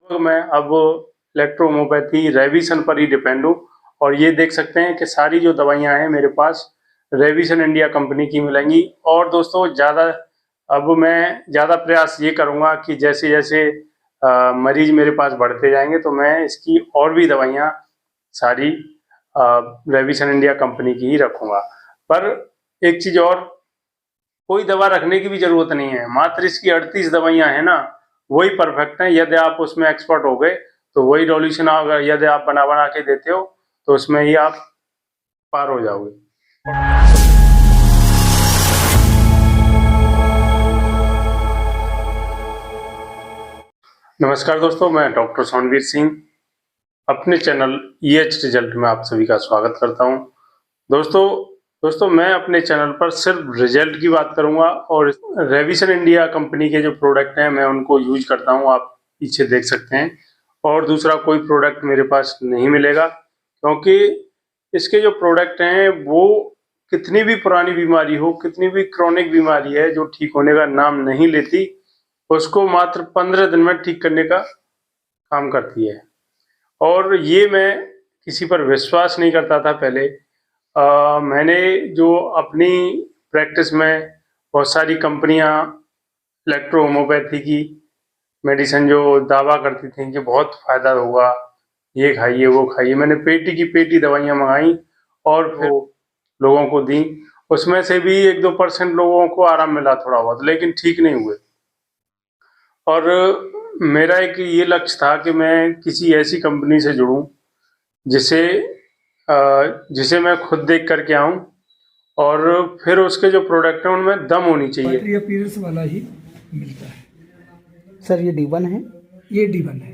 मैं अब इलेक्ट्रोहोम्योपैथी रेविसन पर ही डिपेंड हूँ। और ये देख सकते हैं कि सारी जो दवाइयाँ हैं मेरे पास रेविसन इंडिया कंपनी की मिलेंगी। और दोस्तों अब मैं ज़्यादा प्रयास ये करूँगा कि जैसे जैसे मरीज मेरे पास बढ़ते जाएंगे तो मैं इसकी और भी दवाइयाँ सारी रेविसन इंडिया कंपनी की ही रखूँगा। पर एक चीज़ और, कोई दवा रखने की भी ज़रूरत नहीं है, मात्र इसकी 38 दवाइयाँ हैं ना, वही परफेक्ट हैं। यदि आप उसमें एक्सपर्ट हो गए तो वही सॉल्यूशन अगर यदि आप बना के देते हो तो उसमें ही आप पार हो जाओगे। नमस्कार दोस्तों, मैं डॉक्टर सोनवीर सिंह अपने चैनल ईएच रिजल्ट में आप सभी का स्वागत करता हूं। दोस्तों मैं अपने चैनल पर सिर्फ रिजल्ट की बात करूंगा और रेविसन इंडिया कंपनी के जो प्रोडक्ट हैं मैं उनको यूज करता हूं, आप पीछे देख सकते हैं। और दूसरा कोई प्रोडक्ट मेरे पास नहीं मिलेगा, क्योंकि इसके जो प्रोडक्ट हैं वो कितनी भी पुरानी बीमारी हो, कितनी भी क्रॉनिक बीमारी है जो ठीक होने का नाम नहीं लेती, उसको मात्र 15 दिन में ठीक करने का काम करती है। और ये मैं किसी पर विश्वास नहीं करता था पहले। मैंने जो अपनी प्रैक्टिस में बहुत सारी कंपनियां इलेक्ट्रो होम्योपैथी की मेडिसिन जो दावा करती थी कि बहुत फायदा होगा, ये खाइए वो खाइए, मैंने पेटी की पेटी दवाइयां मंगाई और फिर लोगों को दी। उसमें से भी 1-2% लोगों को आराम मिला थोड़ा बहुत, लेकिन ठीक नहीं हुए। और मेरा एक ये लक्ष्य था कि मैं किसी ऐसी कंपनी से जुड़ूं जिसे जिसे मैं खुद देख करके आऊं, और फिर उसके जो प्रोडक्ट हैं उनमें दम होनी चाहिए। अपीयरेंस वाला ही मिलता है सर। ये D1 है, ये D1 है,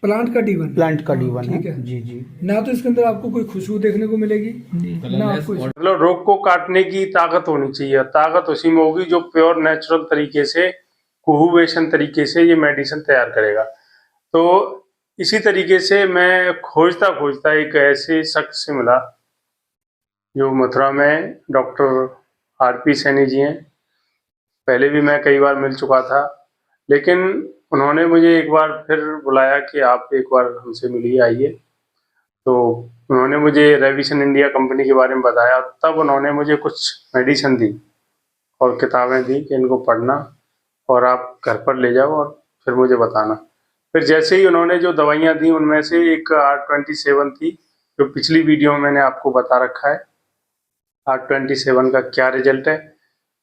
प्लांट का D1 है। ठीक है जी जी। ना तो इसके अंदर आपको कोई खुशबू देखने को मिलेगी ना आपको मतलब रोग को काटने की ताकत होनी चाहिए। ताकत उसी में होगी जो प्योर नेचुरल तरीके से, कुहुवेशन तरीके से ये मेडिसिन तैयार करेगा। तो इसी तरीके से मैं खोजता खोजता एक ऐसे शख्स से मिला जो मथुरा में डॉक्टर आरपी सैनी जी हैं। पहले भी मैं कई बार मिल चुका था, लेकिन उन्होंने मुझे एक बार फिर बुलाया कि आप एक बार हमसे मिलिए, आइए। तो उन्होंने मुझे रेविसन इंडिया कंपनी के बारे में बताया। तब उन्होंने मुझे कुछ मेडिसिन दी और किताबें दी कि इनको पढ़ना और आप घर पर ले जाओ और फिर मुझे बताना। फिर जैसे ही उन्होंने जो दवाइयाँ दी उनमें से एक R27 थी, जो पिछली वीडियो में मैंने आपको बता रखा है R27 का क्या रिजल्ट है।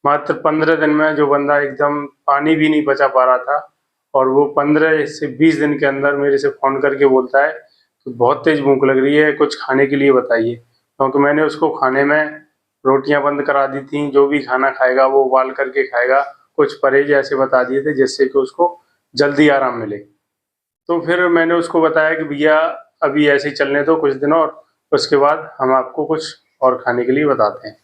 मात्र 15 दिन में जो बंदा एकदम पानी भी नहीं बचा पा रहा था, और वो 15 से 20 दिन के अंदर मेरे से फ़ोन करके बोलता है तो बहुत तेज़ भूख लग रही है, कुछ खाने के लिए बताइए। क्योंकि मैंने उसको खाने में रोटियां बंद करा दी थी, जो भी खाना खाएगा वो उबाल करके खाएगा, कुछ परहेज ऐसे बता दिए थे जिससे कि उसको जल्दी आराम मिले। तो फिर मैंने उसको बताया कि भैया अभी ऐसे ही चलने दो कुछ दिन, और उसके बाद हम आपको कुछ और खाने के लिए बताते हैं।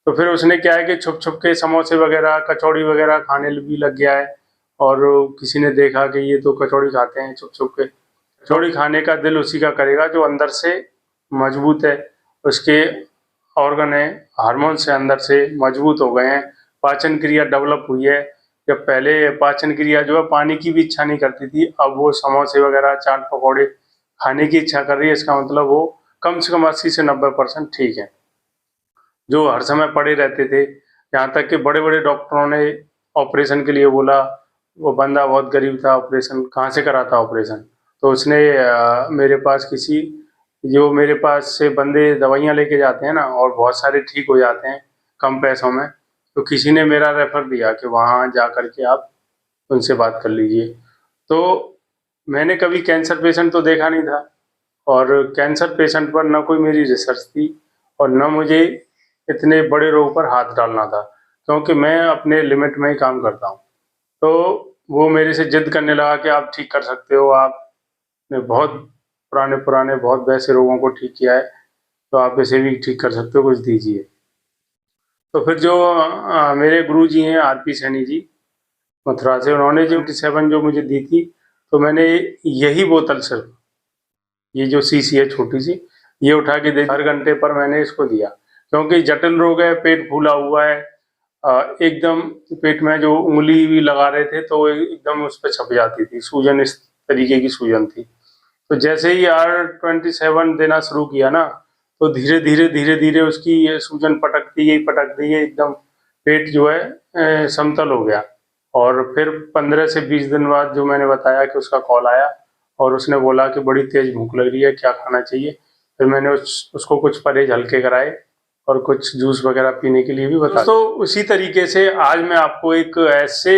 तो फिर उसने क्या है कि छुप छुप के समोसे वगैरह, कचौड़ी वगैरह खाने भी लग गया है। और किसी ने देखा कि ये तो कचौड़ी खाते हैं छुप छुप के। कचौड़ी खाने का दिल उसी का करेगा जो अंदर से मजबूत है, उसके ऑर्गन है, हार्मोन से अंदर से मजबूत हो गए हैं, पाचन क्रिया डेवलप हुई है। जब पहले पाचन क्रिया जो है पानी की भी इच्छा नहीं करती थी, अब वो समोसे वगैरह, चाट पकौड़े खाने की इच्छा कर रही है। इसका मतलब वो कम से कम 80 से 90% ठीक है। जो हर समय पड़े रहते थे, यहाँ तक कि बड़े बड़े डॉक्टरों ने ऑपरेशन के लिए बोला, वो बंदा बहुत गरीब था, ऑपरेशन कहाँ से करा था ऑपरेशन। तो उसने मेरे पास से बंदे दवाइयाँ लेके जाते हैं ना, और बहुत सारे ठीक हो जाते हैं कम पैसों में, तो किसी ने मेरा रेफर दिया कि वहाँ जा कर के आप उनसे बात कर लीजिए। तो मैंने कभी कैंसर पेशेंट तो देखा नहीं था, और कैंसर पेशेंट पर न कोई मेरी रिसर्च थी और न मुझे इतने बड़े रोग पर हाथ डालना था, क्योंकि मैं अपने लिमिट में ही काम करता हूँ। तो वो मेरे से जिद करने लगा कि आप ठीक कर सकते हो, आपने बहुत पुराने बहुत वैसे रोगों को ठीक किया है, तो आप इसे भी ठीक कर सकते हो, कुछ दीजिए। तो फिर जो मेरे गुरु जी हैं आरपी सैनी जी मथुरा से, उन्होंने जो 27 जो मुझे दी थी, तो मैंने यही बोतल, सिर्फ ये जो शीशी है छोटी सी, ये उठा के दे, हर घंटे पर मैंने इसको दिया। क्योंकि जटिल रोग है, पेट फूला हुआ है, एकदम पेट में जो उंगली भी लगा रहे थे तो एकदम उस पर छप जाती थी, सूजन इस तरीके की सूजन थी। तो जैसे ही R27 देना शुरू किया ना, तो धीरे धीरे उसकी ये सूजन पटकती गई एकदम पेट जो है समतल हो गया। और फिर 15 से 20 दिन बाद जो मैंने बताया कि उसका कॉल आया और उसने बोला कि बड़ी तेज भूख लग रही है, क्या खाना चाहिए। फिर मैंने उसको कुछ परहेज हल्के कराए और कुछ जूस वगैरह पीने के लिए भी बताया। तो उसी तरीके से आज मैं आपको एक ऐसे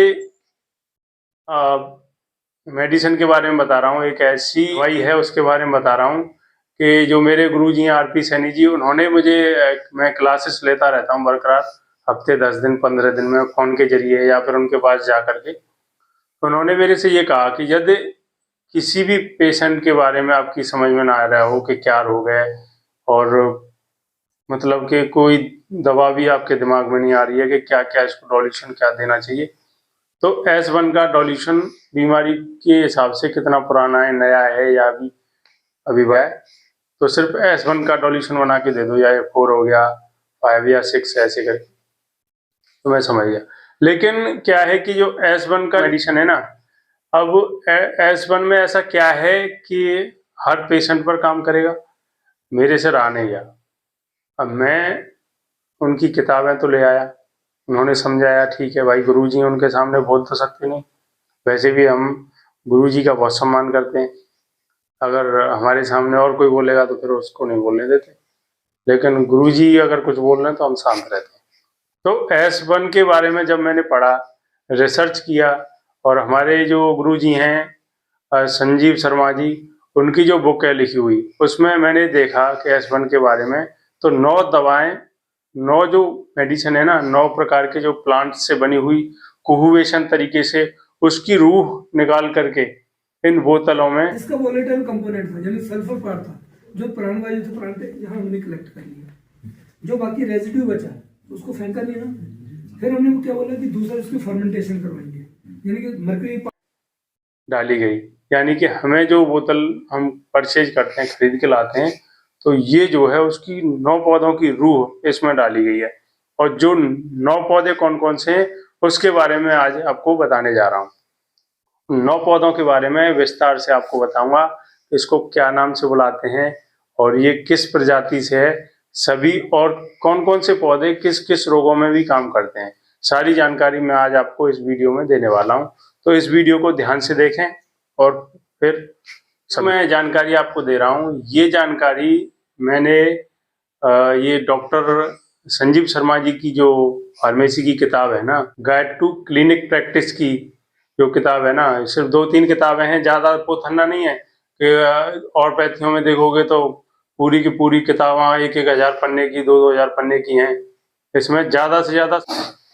मेडिसिन के बारे में बता रहा हूँ, एक ऐसी दवाई है उसके बारे में बता रहा हूँ कि जो मेरे गुरुजी हैं आरपी सैनी जी, उन्होंने मुझे, मैं क्लासेस लेता रहता हूँ बरकरार, हफ्ते 10 दिन 15 दिन में फोन के जरिए या फिर उनके पास जा करके। उन्होंने मेरे से ये कहा कि यदि किसी भी पेशेंट के बारे में आपकी समझ में ना आ रहा हो कि क्या रोग है, और मतलब कि कोई दवा भी आपके दिमाग में नहीं आ रही है कि क्या क्या इसको डोल्यूशन क्या देना चाहिए, तो S1 का डोल्यूशन बीमारी के हिसाब से कितना पुराना है, नया है या अभी है, तो सिर्फ S1 का डोल्यूशन बना के दे दो, या 4 हो गया, 5 या 6 ऐसे करके, तो मैं समझ गया। लेकिन क्या है कि जो S1 का मेडिसिन है ना, अब S1 में ऐसा क्या है कि हर पेशेंट पर काम करेगा, मेरे से रहा नहीं गया। अब मैं उनकी किताबें तो ले आया, उन्होंने समझाया, ठीक है भाई, गुरुजी हैं, उनके सामने बोल तो सकते नहीं, वैसे भी हम गुरुजी का बहुत सम्मान करते हैं, अगर हमारे सामने और कोई बोलेगा तो फिर उसको नहीं बोलने देते, लेकिन गुरुजी अगर कुछ बोल रहे हैं तो हम शांत रहते हैं। तो S1 के बारे में जब मैंने पढ़ा, रिसर्च किया, और हमारे जो गुरुजी हैं संजीव शर्मा जी, उनकी जो बुक है लिखी हुई, उसमें मैंने देखा कि S1 के बारे में तो 9 दवाएं, 9 जो मेडिसिन है ना, 9 प्रकार के जो प्लांट से बनी हुई कुहुवेशन तरीके से उसकी रूह निकाल करके इन बोतलों में, इसका वोलेटाइल कंपोनेंट था, यानी सल्फर पार्ट था, जो प्राणवायु थे प्राण थे, यहाँ हमने कलेक्ट कर लिया, जो बाकी रेजिड्यू बचा उसको फेंका नहीं ना। फिर हमने क्या बोला कि दूसरा इसकी फर्मेंटेशन करवाएंगे, यानी कि मरकरी डाली गई, यानी कि हमें जो बोतल हम परचेज करते हैं, खरीद के लाते हैं, तो ये जो है उसकी 9 पौधों की रूह इसमें डाली गई है। और जो 9 पौधे कौन कौन से हैं उसके बारे में आज आपको बताने जा रहा हूँ। 9 पौधों के बारे में विस्तार से आपको बताऊंगा, इसको क्या नाम से बुलाते हैं और ये किस प्रजाति से है सभी, और कौन कौन से पौधे किस किस रोगों में भी काम करते हैं, सारी जानकारी मैं आज आपको इस वीडियो में देने वाला हूँ। तो इस वीडियो को ध्यान से देखें और फिर मैं जानकारी आपको दे रहा हूँ। ये जानकारी मैंने ये डॉक्टर संजीव शर्मा जी की जो फार्मेसी की किताब है ना, गाइड टू क्लिनिक प्रैक्टिस की जो किताब है ना, सिर्फ 2-3 किताबें हैं, ज़्यादा पोथन्ना नहीं है कि और पैथियों में देखोगे तो पूरी की पूरी किताबें 1-1 हज़ार पन्ने की, 2-2 हज़ार पन्ने की हैं। इसमें ज़्यादा से ज़्यादा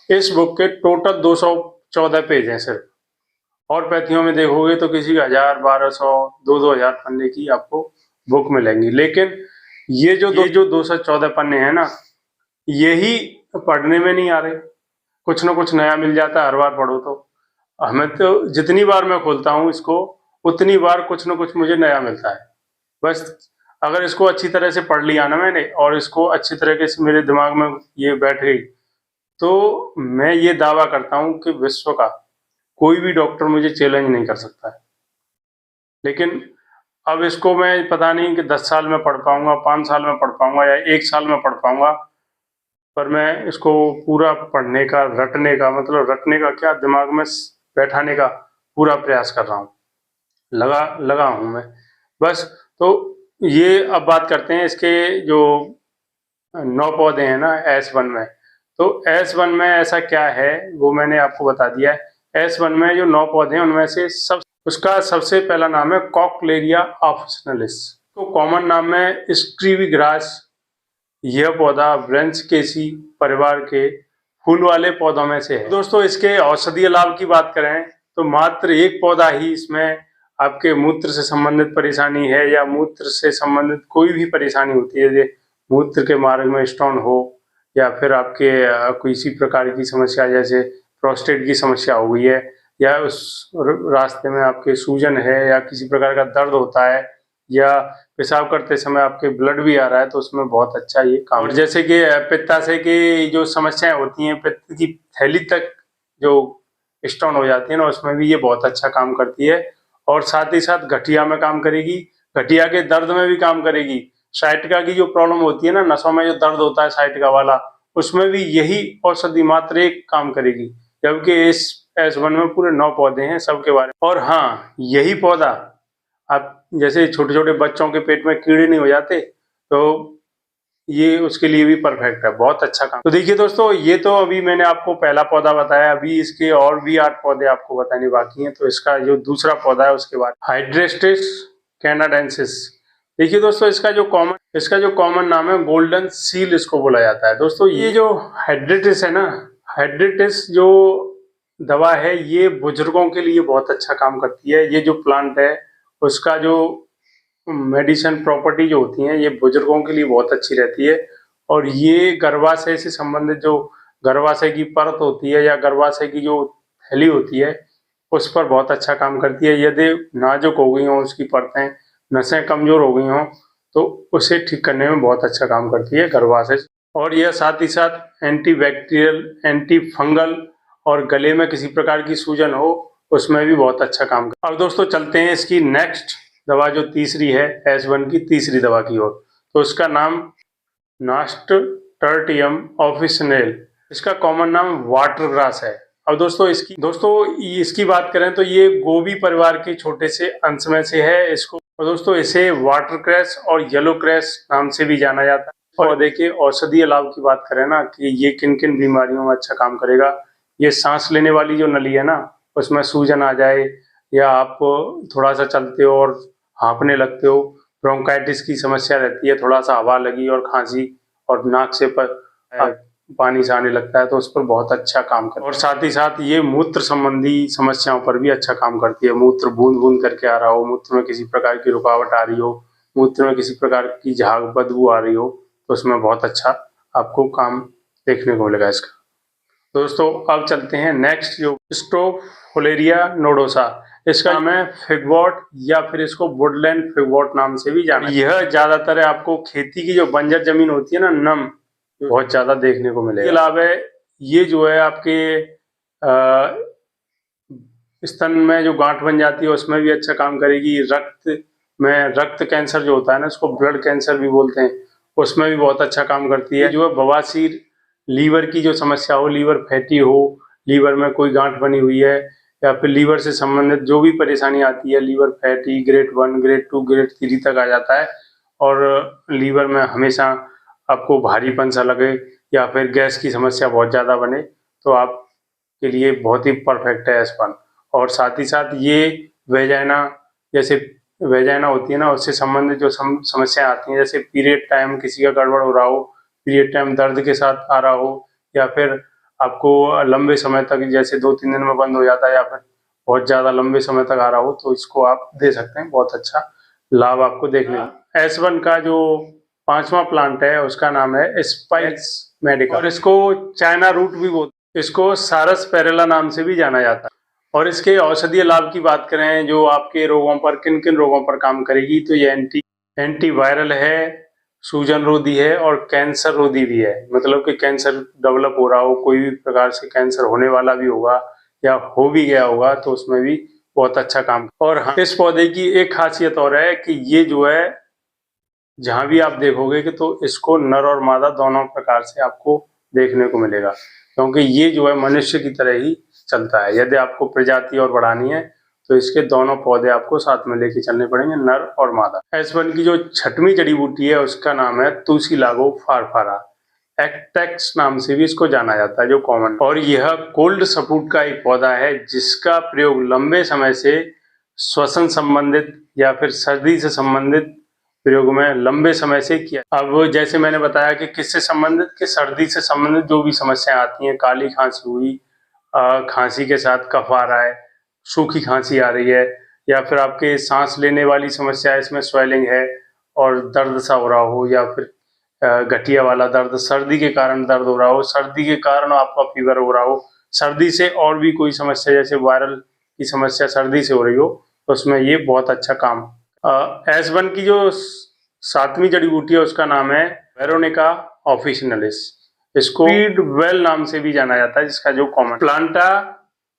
इस बुक के टोटल 214 पेज हैं सिर्फ, और पैथियों में देखोगे तो किसी का 1000, 1200, 2-2 हज़ार पन्ने की आपको बुक मिलेंगी। लेकिन ये जो 214 पन्ने हैं ना, यही पढ़ने में नहीं आ रहे, कुछ ना कुछ नया मिल जाता है हर बार पढ़ो तो। हमें तो जितनी बार मैं खोलता हूँ इसको, उतनी बार कुछ ना कुछ मुझे नया मिलता है। बस अगर इसको अच्छी तरह से पढ़ लिया ना मैंने, और इसको अच्छी तरीके से मेरे दिमाग में ये बैठ गई, तो मैं ये दावा करता हूँ कि विश्व का कोई भी डॉक्टर मुझे चैलेंज नहीं कर सकता है। लेकिन अब इसको मैं पता नहीं कि 10 साल में पढ़ पाऊंगा, 5 साल में पढ़ पाऊंगा, या 1 साल में पढ़ पाऊंगा, पर मैं इसको पूरा पढ़ने का, रटने का, मतलब रटने का क्या, दिमाग में बैठाने का पूरा प्रयास कर रहा हूँ, लगा हूँ मैं बस। तो ये अब बात करते हैं इसके जो 9 पौधे हैं ना S1 में। तो S1 में ऐसा क्या है वो मैंने आपको बता दिया है। S1 में जो 9 पौधे हैं उनमें से उसका सबसे पहला नाम है कॉकलेरिया ऑफिसिनालिस, तो कॉमन नाम है स्क्रीवी ग्रास। यह पौधा ब्रांचिकेसी परिवार के फूल वाले पौधों में से है। दोस्तों, इसके औषधीय लाभ की बात करें तो मात्र एक पौधा ही इसमें आपके मूत्र से संबंधित परेशानी है, या मूत्र से संबंधित कोई भी परेशानी होती है, जैसे मूत्र के मार्ग में स्टोन हो, या फिर आपके किसी प्रकार की समस्या जैसे प्रोस्टेट की समस्या हो गई है, या उस रास्ते में आपके सूजन है, या किसी प्रकार का दर्द होता है, या पेशाब करते समय आपके ब्लड भी आ रहा है, तो उसमें बहुत अच्छा ये काम। और जैसे कि पित्ताशय की जो समस्याएं होती हैं, पित्त की थैली तक जो स्टोन हो जाती है ना, उसमें भी ये बहुत अच्छा काम करती है। और साथ ही साथ गठिया में काम करेगी, गठिया के दर्द में भी काम करेगी। साइटिका की जो प्रॉब्लम होती है ना, नसों में जो दर्द होता है साइटिका वाला, उसमें भी यही औषधि मात्र एक काम करेगी। जबकि इस S1 में पूरे 9 पौधे हैं सबके बारे में। और हाँ, यही पौधा आप जैसे छोटे छोटे बच्चों के पेट में कीड़े नहीं हो जाते, तो ये उसके लिए भी परफेक्ट है, बहुत अच्छा काम। तो देखिए दोस्तों, ये तो अभी मैंने आपको पहला पौधा बताया, अभी इसके और भी 8 पौधे आपको बताने बाकी हैं। तो इसका जो दूसरा पौधा है उसके बाद हाइड्रेस्टिस कैनाडेंसिस। देखिए दोस्तों, इसका जो कॉमन नाम है गोल्डन सील इसको बोला जाता है। दोस्तों ये जो हाइड्रेटिस है ना, हाइड्रेटिस जो दवा है ये बुजुर्गों के लिए बहुत अच्छा काम करती है। ये जो प्लांट है उसका जो मेडिसिन प्रॉपर्टी जो होती हैं ये बुजुर्गों के लिए बहुत अच्छी रहती है। और ये गर्भाशय से संबंधित जो गर्भाशय की परत होती है या गर्भाशय की जो थैली होती है उस पर बहुत अच्छा काम करती है। यदि नाजुक हो गई हों उसकी परतें, नसें कमजोर हो गई हों, तो उसे ठीक करने में बहुत अच्छा काम करती है गर्भाशय। और यह साथ ही साथ एंटी बैक्टीरियल, एंटी फंगल और गले में किसी प्रकार की सूजन हो उसमें भी बहुत अच्छा काम करती है। अब दोस्तों चलते हैं इसकी नेक्स्ट दवा जो तीसरी है S1 की तीसरी दवा की ओर। तो उसका नाम नास्टर्टियम ऑफिसिनेल, इसका कॉमन नाम वाटर ग्रास है। अब दोस्तों इसकी बात करें तो ये गोबी परिवार के छोटे से अंश में से है। इसको और दोस्तों इसे वाटर क्रैश और येलो क्रैश नाम से भी जाना जाता है। और देखिए औषधीय लाभ की बात करें ना कि ये किन किन बीमारियों में अच्छा काम करेगा। ये सांस लेने वाली जो नली है ना उसमें सूजन आ जाए, या आप थोड़ा सा चलते हो और हाँफने लगते हो, ब्रोंकाइटिस की समस्या रहती है, थोड़ा सा हवा लगी और खांसी और नाक से पानी से आने लगता है, तो उस पर बहुत अच्छा काम करता है। और साथ ही साथ ये मूत्र संबंधी समस्याओं पर भी अच्छा काम करती है। मूत्र बूंद बूंद करके आ रहा हो, मूत्र में किसी प्रकार की रुकावट आ रही हो, मूत्र में किसी प्रकार की झाग बदबू आ रही हो, तो उसमें बहुत अच्छा आपको काम देखने को मिलेगा इसका। दोस्तों अब चलते हैं नेक्स्ट जो स्ट्रोफोलेरिया नोडोसा, इसका नाम है फिगवॉट या फिर इसको वुडलैंड फिगवॉट नाम से भी जाना। यह ज्यादातर आपको खेती की जो बंजर जमीन होती है ना, नम, बहुत ज्यादा देखने को मिलेगा। इसके अलावा ये जो है आपके स्तन में जो गांठ बन जाती है उसमें भी अच्छा काम करेगी। रक्त कैंसर जो होता है ना, इसको ब्लड कैंसर भी बोलते हैं, उसमें भी बहुत अच्छा काम करती है। जो है बवासीर, लीवर की जो समस्या हो, लीवर फैटी हो, लीवर में कोई गांठ बनी हुई है, या फिर लीवर से संबंधित जो भी परेशानी आती है, liver fatty grade 1, grade 2, grade 3 तक आ जाता है, और लीवर में हमेशा आपको भारीपन सा लगे या फिर गैस की समस्या बहुत ज़्यादा बने, तो आपके लिए बहुत ही परफेक्ट है S1। और साथ ही साथ ये वेजाइना, जैसे वेजाइना होती है ना, उससे संबंधित जो समस्या आती हैं, जैसे पीरियड टाइम किसी का गड़बड़ हो रहा हो, पीरियड टाइम दर्द के साथ आ रहा हो, या फिर आपको लंबे समय तक जैसे 2-3 दिन में बंद हो जाता है, या फिर बहुत ज़्यादा लंबे समय तक आ रहा हो, तो इसको आप दे सकते हैं, बहुत अच्छा लाभ आपको देखने को। S1 का जो 5वां प्लांट है उसका नाम है स्पाइस मेडिका, और इसको चाइना रूट भी बोलते हैं, इसको सारस पेरेला नाम से भी जाना जाता है। और इसके औषधीय लाभ की बात करें, जो आपके रोगों पर किन किन रोगों पर काम करेगी, तो ये एंटीवायरल है, सूजन रोधी है और कैंसर रोधी भी है। मतलब कि कैंसर डेवलप हो रहा हो, कोई भी प्रकार से कैंसर होने वाला भी होगा या हो भी गया होगा, तो उसमें भी बहुत अच्छा काम। और हाँ, इस पौधे की एक खासियत और है कि ये जो है जहां भी आप देखोगे कि तो इसको नर और मादा दोनों प्रकार से आपको देखने को मिलेगा, क्योंकि ये जो है मनुष्य की तरह ही चलता है। यदि आपको प्रजाति और बढ़ानी है तो इसके दोनों पौधे आपको साथ में लेके चलने पड़ेंगे, नर और मादा। S1 की जो 6वीं जड़ी बूटी है उसका नाम है तुलसीलागो फारफारा, एक्टेक्स नाम से भी इसको जाना जाता है, जो कॉमन। और यह कोल्ड सपोर्ट का एक पौधा है जिसका प्रयोग लंबे समय से श्वसन संबंधित या फिर सर्दी से संबंधित प्रयोग में लंबे समय से किया। अब जैसे मैंने बताया कि किससे संबंधित, कि सर्दी से संबंधित जो भी समस्याएं आती हैं, काली खांसी हुई, खांसी के साथ कफ आ रहा है, सूखी खांसी आ रही है, या फिर आपके सांस लेने वाली समस्या, इसमें स्वेलिंग है और दर्द सा हो रहा हो, या फिर गठिया वाला दर्द, सर्दी के कारण दर्द हो रहा हो, सर्दी के कारण आपका फीवर हो रहा हो, सर्दी से और भी कोई समस्या जैसे वायरल की समस्या सर्दी से हो रही हो, तो उसमें ये बहुत अच्छा काम। S1 की जो 7वीं जड़ी बूटी है उसका नाम है वेरोनिका ऑफिसिनालिस, इसको स्पीड वेल नाम से भी जाना जाता है, जिसका जो कॉमन प्लांटा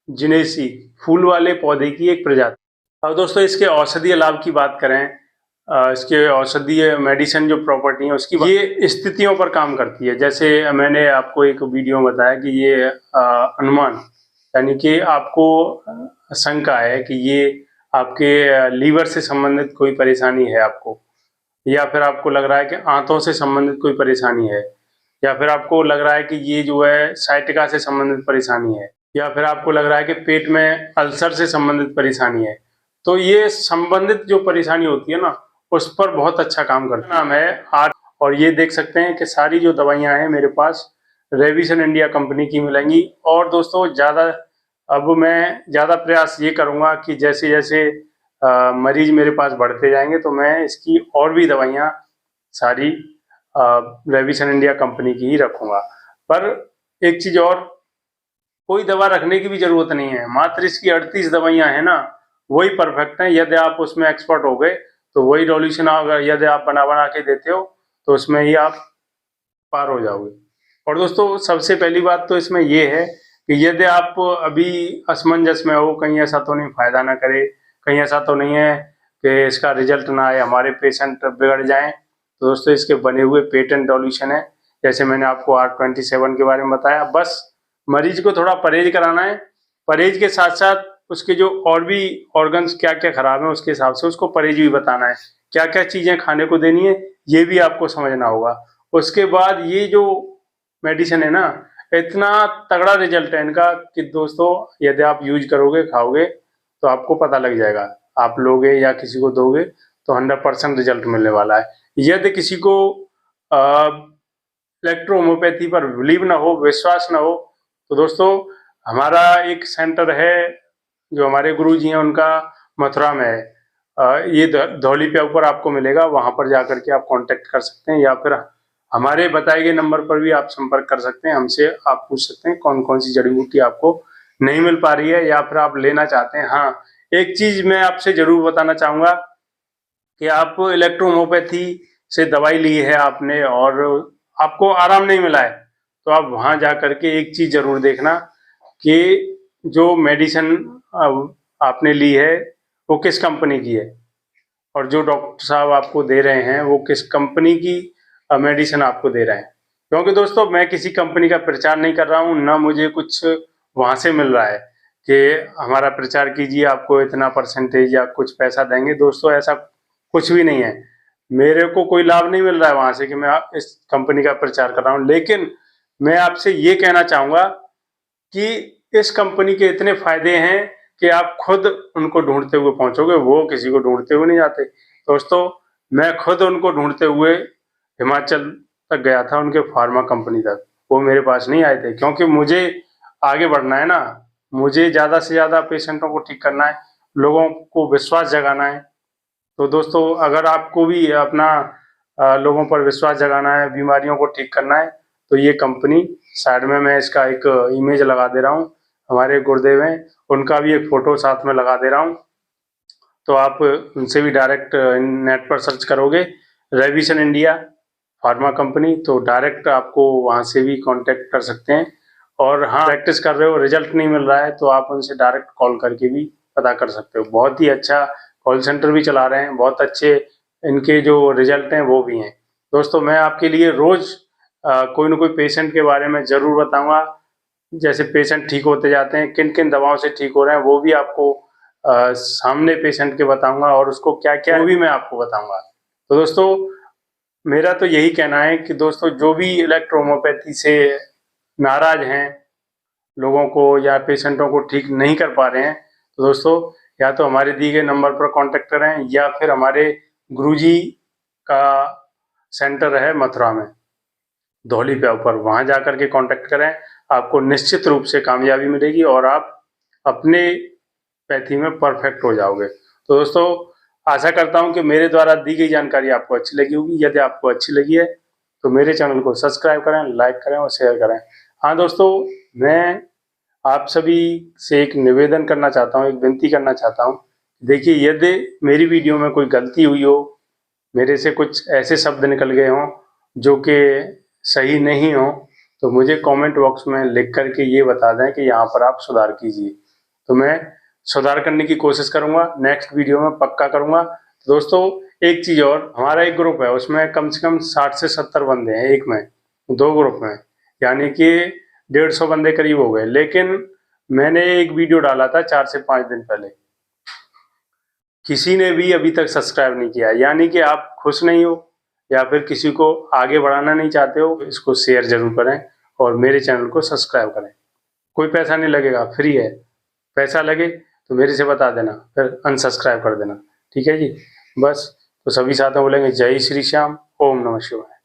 जिनेसी फूल वाले पौधे की एक प्रजाति। अब दोस्तों इसके औषधीय लाभ की बात करें, इसके औषधीय मेडिसिन जो प्रॉपर्टी है उसकी ये स्थितियों पर काम करती है। जैसे मैंने आपको एक वीडियो में बताया कि ये अनुमान यानी कि आपको शंका है कि ये आपके लीवर से संबंधित कोई परेशानी है आपको, या फिर आपको लग रहा है कि आंतों से संबंधित कोई परेशानी है, या फिर आपको लग रहा है कि ये जो है साइटिका से संबंधित परेशानी है, या फिर आपको लग रहा है कि पेट में अल्सर से संबंधित परेशानी है, तो ये संबंधित जो परेशानी होती है ना उस पर बहुत अच्छा काम करता है। नाम है आर, और ये देख सकते हैं कि सारी जो दवाइयां हैं मेरे पास रेविसन इंडिया कंपनी की मिलेंगी। और दोस्तों अब मैं ज़्यादा प्रयास ये करूँगा कि जैसे जैसे मरीज मेरे पास बढ़ते जाएंगे तो मैं इसकी और भी दवाइयाँ सारी रेविसन इंडिया कंपनी की ही रखूँगा। पर एक चीज़ और, कोई दवा रखने की भी ज़रूरत नहीं है, मात्र इसकी 38 दवाइयाँ हैं ना वही परफेक्ट हैं। यदि आप उसमें एक्सपर्ट हो गए तो वही सॉल्यूशन अगर यदि आप बना के देते हो तो उसमें ही आप पार हो जाओगे। और दोस्तों सबसे पहली बात तो इसमें ये है कि यदि आप अभी असमंजस में हो, कहीं ऐसा तो नहीं फायदा ना करे, कहीं ऐसा तो नहीं है कि इसका रिजल्ट ना आए, हमारे पेशेंट बिगड़ जाएं, तो दोस्तों इसके बने हुए पेटेंट सॉल्यूशन है। जैसे मैंने आपको R27 के बारे में बताया, बस मरीज को थोड़ा परहेज कराना है, परहेज के साथ साथ उसके जो और भी ऑर्गन्स क्या क्या खराब है उसके हिसाब से उसको परहेज भी बताना है, क्या क्या चीजें खाने को देनी है ये भी आपको समझना होगा। उसके बाद ये जो मेडिसिन है ना इतना तगड़ा रिजल्ट है इनका कि दोस्तों यदि आप यूज करोगे खाओगे तो आपको पता लग जाएगा, आप लोगे या किसी को दोगे तो 100% रिजल्ट मिलने वाला है। यदि किसी को इलेक्ट्रोहोम्योपैथी पर बिलीव ना हो, विश्वास ना हो, तो दोस्तों हमारा एक सेंटर है जो हमारे गुरु जी हैं उनका मथुरा में है, ये धौली पे ऊपर आपको मिलेगा, वहां पर जाकर के आप कांटेक्ट कर सकते हैं, या फिर हमारे बताए गए नंबर पर भी आप संपर्क कर सकते हैं। हमसे आप पूछ सकते हैं कौन कौन सी जड़ी बूटी आपको नहीं मिल पा रही है या फिर आप लेना चाहते हैं। हाँ, एक चीज मैं आपसे जरूर बताना चाहूंगा कि आप इलेक्ट्रोहोम्योपैथी से दवाई ली है आपने और आपको आराम नहीं मिला है, तो आप वहां जा करके एक चीज जरूर देखना कि जो मेडिसिन आपने ली है वो किस कंपनी की है, और जो डॉक्टर साहब आपको दे रहे हैं वो किस कंपनी की मेडिसिन आपको दे रहे हैं। क्योंकि दोस्तों मैं किसी कंपनी का प्रचार नहीं कर रहा हूँ, ना मुझे कुछ वहां से मिल रहा है कि हमारा प्रचार कीजिए आपको इतना परसेंटेज या कुछ पैसा देंगे। दोस्तों ऐसा कुछ भी नहीं है, मेरे को कोई लाभ नहीं मिल रहा है वहां से कि मैं इस कंपनी का प्रचार कर रहा हूँ। लेकिन मैं आपसे ये कहना चाहूंगा कि इस कंपनी के इतने फायदे हैं कि आप खुद उनको ढूंढते हुए पहुंचोगे, वो किसी को ढूंढते हुए नहीं जाते। दोस्तों मैं खुद उनको ढूंढते हुए हिमाचल तक गया था, उनके फार्मा कंपनी तक, वो मेरे पास नहीं आए थे क्योंकि मुझे आगे बढ़ना है ना, मुझे ज़्यादा से ज़्यादा पेशेंटों को ठीक करना है, लोगों को विश्वास जगाना है। तो दोस्तों अगर आपको भी अपना लोगों पर विश्वास जगाना है, बीमारियों को ठीक करना है, तो ये कंपनी, साइड में मैं इसका एक इमेज लगा दे रहा हूँ, हमारे गुरुदेव हैं उनका भी एक फोटो साथ में लगा दे रहा हूँ, तो आप उनसे भी डायरेक्ट नेट पर सर्च करोगे रेविसन इंडिया फार्मा कंपनी, तो डायरेक्ट आपको वहाँ से भी कांटेक्ट कर सकते हैं। और हाँ, प्रैक्टिस कर रहे हो रिजल्ट नहीं मिल रहा है तो आप उनसे डायरेक्ट कॉल करके भी पता कर सकते हो। बहुत ही अच्छा कॉल सेंटर भी चला रहे हैं, बहुत अच्छे इनके जो रिजल्ट हैं वो भी हैं। दोस्तों मैं आपके लिए रोज कोई ना कोई पेशेंट के बारे में जरूर बताऊंगा, जैसे पेशेंट ठीक होते जाते हैं, किन किन दवाओं से ठीक हो रहे हैं वो भी आपको सामने पेशेंट के बताऊंगा, और उसको क्या क्या वो भी मैं आपको बताऊंगा। तो दोस्तों मेरा तो यही कहना है कि दोस्तों जो भी इलेक्ट्रोहोम्योपैथी से नाराज हैं, लोगों को या पेशेंटों को ठीक नहीं कर पा रहे हैं, तो दोस्तों या तो हमारे दिए गए नंबर पर कांटेक्ट करें या फिर हमारे गुरुजी का सेंटर है मथुरा में धौली पे ऊपर, वहां जाकर के कांटेक्ट करें, आपको निश्चित रूप से कामयाबी मिलेगी और आप अपने पैथी में परफेक्ट हो जाओगे। तो दोस्तों आशा करता हूं कि मेरे द्वारा दी गई जानकारी आपको अच्छी लगी होगी। यदि आपको अच्छी लगी है तो मेरे चैनल को सब्सक्राइब करें, लाइक करें और शेयर करें। हाँ दोस्तों, मैं आप सभी से एक निवेदन करना चाहता हूँ, एक विनती करना चाहता हूँ। देखिए यदि मेरी वीडियो में कोई गलती हुई हो, मेरे से कुछ ऐसे शब्द निकल गए हों जो कि सही नहीं हो, तो मुझे कमेंट बॉक्स में लिख करके ये बता दें कि यहाँ पर आप सुधार कीजिए, तो मैं सुधार करने की कोशिश करूंगा, नेक्स्ट वीडियो में पक्का करूंगा। दोस्तों एक चीज और, हमारा एक ग्रुप है, उसमें कम से कम 60 से 70 बंदे हैं, एक में 2 ग्रुप में, यानी कि 150 बंदे करीब हो गए। लेकिन मैंने एक वीडियो डाला था 4 से 5 दिन पहले, किसी ने भी अभी तक सब्सक्राइब नहीं किया। यानी कि आप खुश नहीं हो या फिर किसी को आगे बढ़ाना नहीं चाहते हो, इसको शेयर जरूर करें और मेरे चैनल को सब्सक्राइब करें। कोई पैसा नहीं लगेगा, फ्री है। पैसा लगे तो मेरे से बता देना, फिर अनसब्सक्राइब कर देना, ठीक है जी। बस तो सभी साथियों बोलेंगे जय श्री श्याम, ओम नमः शिवाय।